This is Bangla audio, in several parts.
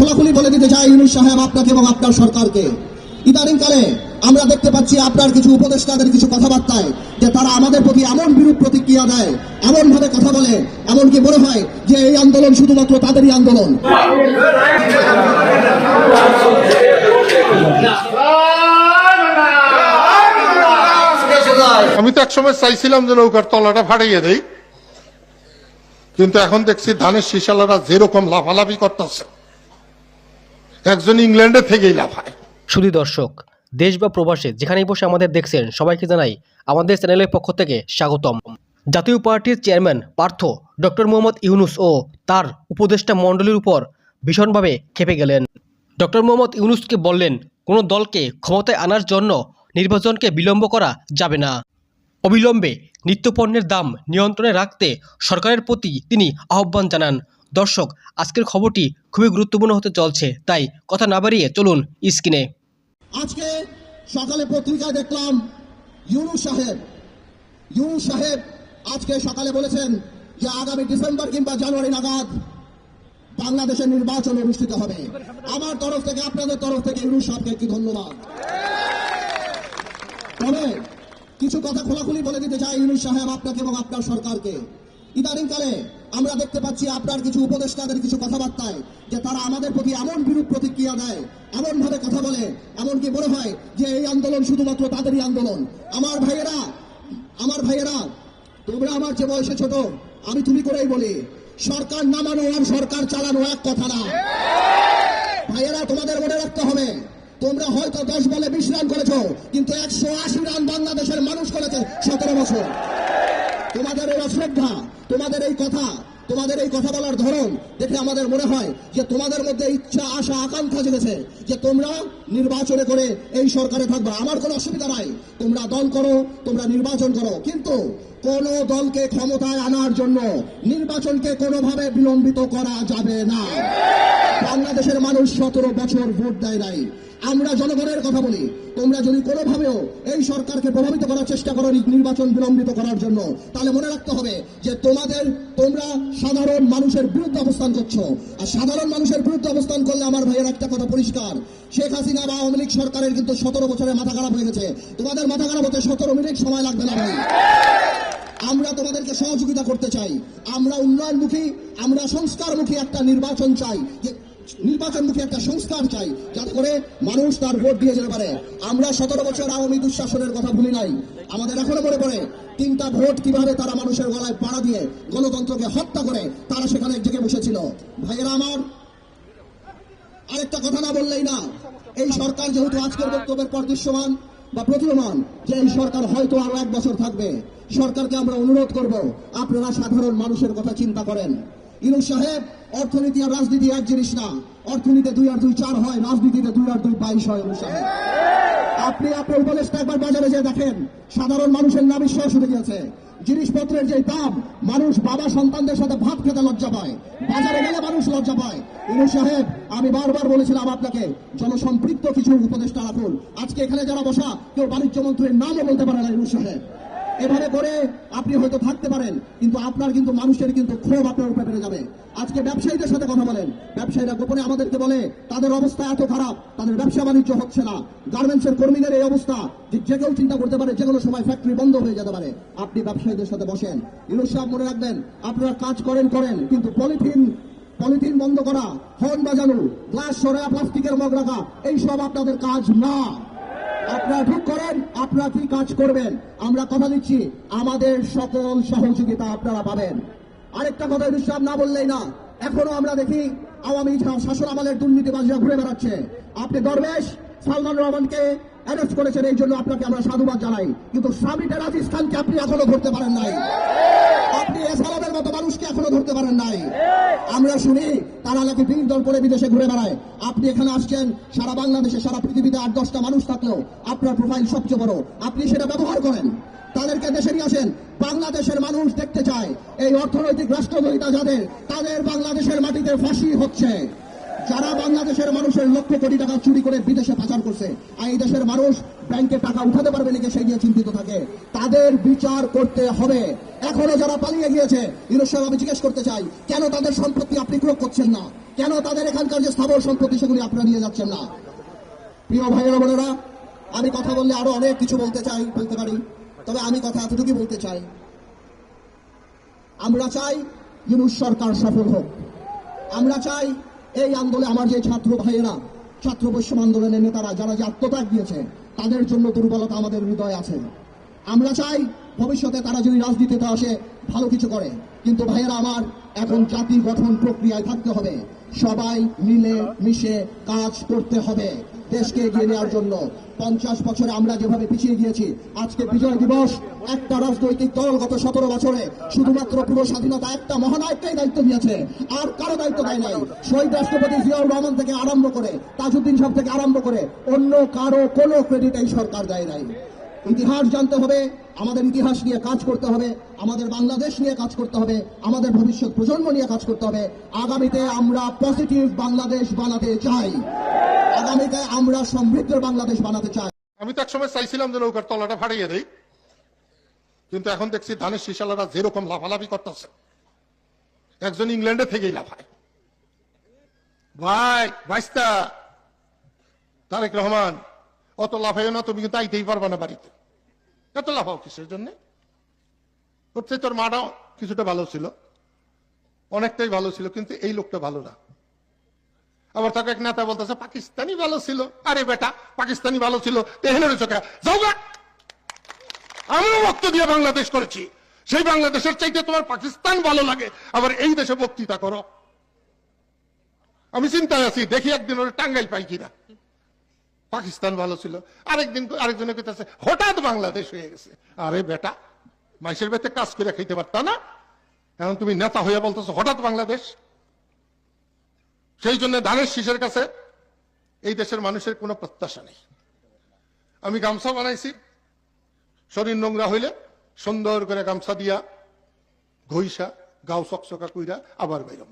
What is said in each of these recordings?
খোলাখুলি বলে দিতে চাই ইউনূস সাহেব আপনাকে এবং আপনার সরকারকে, ইদানিংকালে আমরা দেখতে পাচ্ছি আপনার কিছু উপদেষ্টাদের কিছু কথাবার্তায় যে তারা আমাদের প্রতি এমন বিরূপ প্রতিক্রিয়া দেয়, এমন ভাবে কথা বলে, এমনকি মনে হয় যে এই আন্দোলন শুধুমাত্র তাদেরই আন্দোলন। আমি তো একসময় চাইছিলাম যে নৌকার তলাটা ফাটিয়ে দেই, কিন্তু এখন দেখছি ধানের শীষালারা যেরকম লাফালাফি করতেছে একজন ইংল্যান্ডে থেকেই লাফায়। শুধু দর্শক, দেশ বা প্রবাসে যেখানেই বসে আমাদের দেখছেন সবাইকে জানাই আমাদের চ্যানেলের পক্ষ থেকে স্বাগতম। জাতীয় পার্টির চেয়ারম্যান পার্থ ডক্টর মোহাম্মদ ইউনূস ও তার উপদেষ্টা মণ্ডলীর উপর ভীষণভাবে ক্ষেপে গেলেন। ডক্টর মোহাম্মদ ইউনূসকে বললেন, কোনো দলকে ক্ষমতায় আনার জন্য নির্বাচনকে বিলম্ব করা যাবে না। অবিলম্বে নিত্যপণ্যের দাম নিয়ন্ত্রণে রাখতে সরকারের প্রতি তিনি আহ্বান জানান। দর্শক, আজকের খবরটি খুবই গুরুত্বপূর্ণ হতে চলছে, তাই কথা না বাড়িয়ে চলুন স্ক্রিনে। আজকে সকালে পত্রিকায় দেখলাম ইউনূস সাহেব আজকে সকালে বলেছেন যে আগামী ডিসেম্বর কিংবা জানুয়ারি নাগাদ বাংলাদেশের নির্বাচন অনুষ্ঠিত হবে। আমার তরফ থেকে, আপনাদের তরফ থেকে ইউনূস সাহেবকে একটি ধন্যবাদ। তবে কিছু কথা খোলাখুলি বলে দিতে চাই ইউনূস সাহেব আপনাকে এবং আপনার সরকারকে, ইদানিংকালে আমরা দেখতে পাচ্ছি আপনার কিছু উপদেষ্টাদের কিছু কথাবার্তায় যে তারা আমাদের প্রতি এমন বিরূপ প্রতিক্রিয়া দেয়, এমন ভাবে কথা বলে, এমনকি মনে হয় যে এই আন্দোলন শুধুমাত্র তাদেরই আন্দোলন। আমার ভাইয়েরা, তোমরা আমার যে বয়সে ছোট, আমি তুমি করেই বলি, সরকার নামানো আর সরকার চালানো এক কথা না। ভাইয়েরা, তোমাদের মনে রাখতে হবে, তোমরা হয়তো 10 বলে 20 রান করেছ, কিন্তু 180 রান বাংলাদেশের মানুষ করেছে 17 বছর। তোমাদের এই অশ্রদ্ধা, তোমাদের এই কথা বলার ধরন দেখে আমাদের মনে হয় যে তোমাদের মধ্যে ইচ্ছা, আশা, আকাঙ্ক্ষা জেগেছে যে তোমরা নির্বাচনে করে এই সরকারে থাকবে। আমার কোনো অসুবিধা নাই, তোমরা দল করো, তোমরা নির্বাচন করো, কিন্তু কোন দলকে ক্ষমতায় আনার জন্য নির্বাচনকে কোনোভাবে বিলম্বিত করা যাবে না। বাংলাদেশের মানুষ 17 বছর ভোট দেয় নাই। আমরা জনগণের কথা বলি, তোমরা যদি কোনোভাবেও এই সরকারকে প্রভাবিত করার চেষ্টা করো নির্বাচন বিলম্বিত করার জন্য, তাহলে মনে রাখতে হবে যে তোমরা সাধারণ মানুষের বিরুদ্ধে অবস্থান করছো। আর সাধারণ মানুষের বিরুদ্ধে অবস্থান করলে আমার ভাইয়ের একটা কথা পরিষ্কার, শেখ হাসিনা বা আওয়ামী লীগ সরকারের কিন্তু 17 বছরে মাথা খারাপ হয়ে গেছে। তোমাদের মাথা খারাপ হতে 17 মিনিট সময় লাগবে না ভাই। আমরা তোমাদেরকে সহযোগিতা করতে চাই, আমরা উন্নয়নমুখী, আমরা সংস্কারমুখী একটা নির্বাচন চাই, নির্বাচনমুখী একটা সংস্কার চাই, যাতে করে মানুষ তার ভোট দিয়ে যেতে পারে। আমরা 17 বছর আওয়ামী দুঃশাসনের কথা ভুলি নাই। আমাদের এখনো মনে পড়ে 3টা ভোট কিভাবে তারা মানুষের গলায় পাড়া দিয়ে গণতন্ত্রকে হত্যা করে তারা সেখানে জেগে বসেছিল। ভাইয়েরা আমার, আরেকটা কথা না বললেই না, এই সরকার যেহেতু আজকের বক্তব্যের পর দৃশ্যমান বা প্রতীয়মান যে এই সরকার হয়তো আরো 1 বছর থাকবে, সরকারকে আমরা অনুরোধ করব আপনারা সাধারণ মানুষের কথা চিন্তা করেন। ইউনূস সাহেব, অর্থনীতি আর রাজনীতি এক জিনিস না। অর্থনীতিতে 2 আর 2 4 হয়, রাজনীতিতে 2 আর 2 22 হয়। ইউনূস সাহেব, আপনি আপনার উপদেষ্টা একবার বাজারে যেয়ে দেখেন, সাধারণ মানুষের নামে শেষ হয়ে গেছে। জিনিসপত্রের যে দাম, মানুষ বাবা সন্তানদের সাথে ভাত খেতে লজ্জা পায়, বাজারে গেলে মানুষ লজ্জা পায়। ইউনূস সাহেব, আমি বারবার বলেছিলাম আপনাকে জনসম্পৃক্ত কিছু উপদেষ্টা রাখুন। আজকে এখানে যারা বসা, কেউ বাণিজ্য মন্ত্রীর নামও বলতে পারে না। ইউনূস সাহেব, এভাবে করে আপনি হয়তো থাকতে পারেন, কিন্তু আপনার কিন্তু মানুষের কিন্তু ক্ষোভ আপনার উপরে বেড়ে যাবে। আজকে ব্যবসায়ীদের সাথে কথা বলেন, ব্যবসায়ীরা গোপনে আমাদেরকে বলে তাদের অবস্থা এত খারাপ, তাদের ব্যবসা বাণিজ্য হচ্ছে না। গার্মেন্টসের কর্মীদের এই অবস্থা যে কেউ চিন্তা করতে পারে যে কোনো সময় ফ্যাক্টরি বন্ধ হয়ে যেতে পারে। আপনি ব্যবসায়ীদের সাথে বসেন। ইউনূস সাহেব, মনে রাখবেন, আপনারা কাজ করেন, কিন্তু পলিথিন বন্ধ করা, হর্ন বাজানো, গ্লাস সরা, প্লাস্টিকের মগ রাখা, এইসব আপনাদের কাজ না। আপনারা ঠিক করেন আপনারা কি কাজ করবেন। আমরা কথা দিচ্ছি, আমাদের সকল সহযোগিতা আপনারা পাবেন। আরেকটা কথা ইউনূস সাহেব না বললেই না, এখনো আমরা দেখি আওয়ামী শাসন আমলের দুর্নীতিবাজরা ঘুরে বেড়াচ্ছে। আপনি দরবেশ সালমান রহমানকে অ্যারেস্ট করেছেন, এই জন্য আপনাকে আমরা সাধুবাদ জানাই, কিন্তু সামিটের আজিজ খানকে আপনি এখনো ধরতে পারেন নাই। আপনি এসালামের মতো মানুষকে এখনো ধরতে পারেন নাই। আমরা শুনি তারা নাকি বীর দল করে বিদেশে ঘুরে বেড়ায়। আপনি এখানে আসছেন, সারা বাংলাদেশে, সারা পৃথিবীতে 8-10টা মানুষ থাকলেও আপনার প্রোফাইল সবচেয়ে বড়, আপনি সেটা ব্যবহার করেন। তাদেরকে দেশে নিয়ে আসেন। বাংলাদেশের মানুষ দেখতে চায় এই অর্থনৈতিক রাষ্ট্রদ্রোহিতা যাদের, তাদের বাংলাদেশের মাটিতে ফাঁসি হচ্ছে। যারা বাংলাদেশ দেশের মানুষের লক্ষ কোটি টাকা চুরি করে বিদেশে পাচার করছে, আর এই দেশের মানুষ ব্যাংকে টাকা উঠাতে পারবে নাকি সেই নিয়ে চিন্তিত থাকে। তাদের বিচার করতে হবে। এখনো যারা পালিয়ে গিয়েছে, ইউনূস সাহেব, আমি জিজ্ঞেস করতে চাই, কেন তাদের সম্পত্তি আপনি প্রয়োগ করছেন না? কেন তাদের এখানকার যে স্থাবর সম্পত্তি সেগুলি আপনারা নিয়ে যাচ্ছেন না? প্রিয় ভাইয়েরা বোনেরা, আমি কথা বললে আরো অনেক কিছু বলতে পারি, তবে আমি কথা এতটুকুই বলতে চাই, আমরা চাই ইউনূস সরকার সফল হোক। আমরা চাই এই আন্দোলনে আমার যে ছাত্র ভাইয়েরা, ছাত্র বৈষম্য আন্দোলনের নেতারা যারা যে আত্মত্যাগ দিয়েছে, তাদের জন্য দুর্বলতা আমাদের হৃদয়ে আছে। আমরা চাই ভবিষ্যতে তারা যদি রাজনীতিতে আসে ভালো কিছু করে, কিন্তু ভাইয়েরা আমার, এখন জাতি গঠন প্রক্রিয়ায় থাকতে হবে। সবাই মিলে মিশে কাজ করতে হবে দেশকে এগিয়ে নেওয়ার জন্য। 50 বছরে আমরা যেভাবে পিছিয়ে গিয়েছি, আজকে বিজয় দিবস একটা রাজনৈতিক দল গত 17 বছরে শুধুমাত্র পুরো স্বাধীনতা একটা মহানায়ককেই দায়িত্ব দিয়েছে, আর কারো দায়িত্ব দেয় নাই। শহীদ রাষ্ট্রপতি জিয়াউর রহমান থেকে আরম্ভ করে, তাজউদ্দিন সাহেব থেকে আরম্ভ করে অন্য কারো কোনো ক্রেডিট এই সরকার দেয় নাই। ইতিহাস জানতে হবে, আমাদের ইতিহাস নিয়ে কাজ করতে হবে, আমাদের বাংলাদেশ নিয়ে কাজ করতে হবে, আমাদের ভবিষ্যৎ প্রজন্ম নিয়ে কাজ করতে হবে। আগামীতে আমরা পজিটিভ বাংলাদেশ বানাতে চাই, আগামীতে আমরা সমৃদ্ধ বাংলাদেশ বানাতে চাই। আমি তো একসময় চাইছিলাম যে নৌকার তলাটা ফাটিয়ে দেই, কিন্তু এখন দেখছি ধানের শীষালারা যেরকম লাফালাফি করতেছে, একজন ইংল্যান্ডে থেকেই লাফায়। ভাই ভাইস্তা তারেক রহমান, অত লাফাইও না, তুমি কিন্তু আইতেই পারবা না বাড়িতে। এত লাফাও কিসের জন্য? করছে তোর মাটাও কিছুটা ভালো ছিল, অনেকটাই ভালো ছিল, কিন্তু এই লোকটা ভালো না। আবার তাকে এক নেতা বলতেছে পাকিস্তানি ভালো ছিল। আরে বেটা, পাকিস্তানি ভালো ছিল তেহেনের চোখে যাও গা। আমিও রক্ত দিয়ে বাংলাদেশ করেছি, সেই বাংলাদেশের চাইতে তোমার পাকিস্তান ভালো লাগে, আবার এই দেশে বক্তৃতা করো। আমি চিন্তায় আছি, দেখি একদিন ওরা টাঙ্গাইল পাই কিনা। পাকিস্তান ভালো ছিল, আরেকজনে কইতেছে হঠাৎ বাংলাদেশ হয়ে গেছে। আরে বেটা, মাইসের বেতে কাজ করে খাইতে পারতা না? এখন তুমি নেতা হয়ে বলতেছো হঠাৎ বাংলাদেশ। সেই জন্য ধানের শীষের কাছে এই দেশের মানুষের কোনো প্রত্যাশা নেই। আমি গামছা বানাইছি, শরীর নোংরা হইলে সুন্দর করে গামছা দিয়া ঘইসা গাও চকচকা কইরা আবার বাইরম।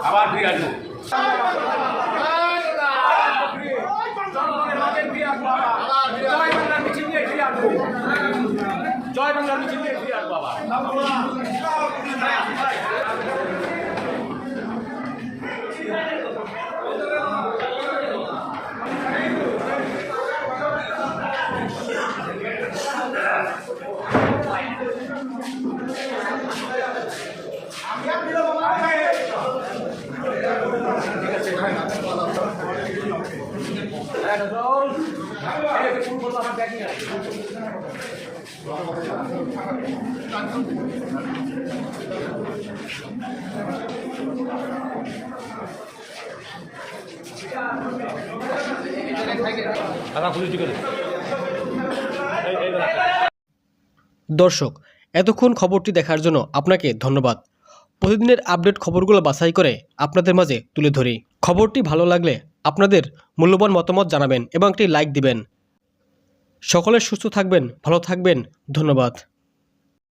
আবার ঠিক আছে। জয় বাংলার মিছিল নিয়ে ফিরে আসবো আবার। দর্শক, এতক্ষণ খবরটি দেখার জন্য আপনাকে ধন্যবাদ। প্রতিদিনের আপডেট খবরগুলো বাছাই করে আপনাদের মাঝে তুলে ধরি। খবরটি ভালো লাগলে আপনাদের মূল্যবান মতামত জানাবেন এবং একটি লাইক দিবেন। সকলে সুস্থ থাকবেন, ভালো থাকবেন। ধন্যবাদ।